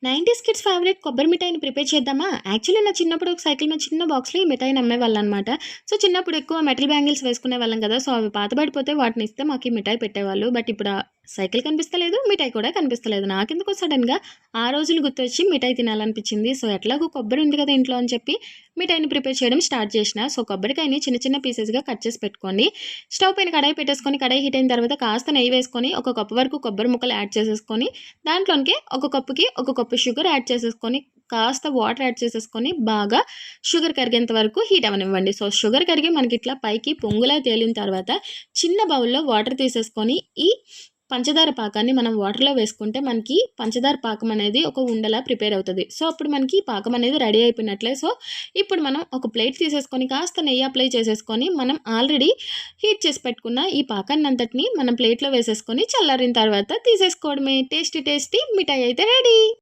90s kids favourite కొబ్బరి మిఠాయిని prepare చేద్దామా? Actually నా చిన్నప్పుడు ఒక సైకిల్ మీద చిన్న బాక్స్‌లో ఈ మిఠాయిని అమ్మేవాళ్ళనమాట. సో, చిన్నప్పుడు ఎక్కువ మెటల్ బ్యాంగిల్స్ వేసుకునేవాళ్ళం కదా! సో, అవి పాతబడిపోతే వాటిని ఇస్తే మాకు ఈ మిఠాయి పెట్టేవాళ్ళు. బట్ ఇప్పుడు ఆ సైకిల్ కనిపిస్తలేదు, మిఠాయి కూడా కనిపిస్తలేదు. నాకెందుకో సడెన్‌గా ఆ రోజులు గుర్తొచ్చి మిఠాయి తినాలనిపించింది. సో, ఎట్లాగో కొబ్బరి ఉంది కదా ఇంట్లో అని చెప్పి మిఠాయిని ప్రిపేర్ చేయడం స్టార్ట్ చేసిన. సో, కొబ్బరికాయని చిన్న చిన్న పీసెస్‌గా కట్ చేసి పెట్టుకోండి. స్టవ్ పైన కడాయి పెట్టేసుకొని, కడాయి హీట్ అయిన తర్వాత కాస్త నెయ్యి వేసుకొని, ఒక కప్పు వరకు కొబ్బరి ముక్కలు యాడ్ చేసేసుకొని, దాంట్లోనికి ఒక కప్పుకి ఒక కప్పు షుగర్ యాడ్ చేసేసుకొని, కాస్త వాటర్ యాడ్ చేసేసుకొని, బాగా షుగర్ కరిగేంత వరకు హీట్ అవ్వనివ్వండి. సో, షుగర్ కరిగి మనకిట్లా పైకి పొంగులా తేలిన తర్వాత, చిన్న బౌల్‌లో వాటర్ తీసేసుకొని, ఈ పంచదార పాకాన్ని మనం వాటర్‌లో వేసుకుంటే, మనకి పంచదార పాకం అనేది ఒక ఉండలా ప్రిపేర్ అవుతది. సో, అప్పుడు మనకి పాకం అనేది రెడీ అయిపోయినట్లే. సో, ఇప్పుడు మనం ఒక ప్లేట్ తీసేసుకొని, కాస్త నెయ్యి అప్లై చేసేసుకొని, మనం ఆల్రెడీ హీట్ చేసి పెట్టుకున్న ఈ పాకాన్నంతటిని మనం ప్లేట్‌లో వేసేసుకొని, చల్లారిన తర్వాత తీసేసుకోవడమే. టేస్టీ టేస్టీ మిఠాయి అయితే రెడీ.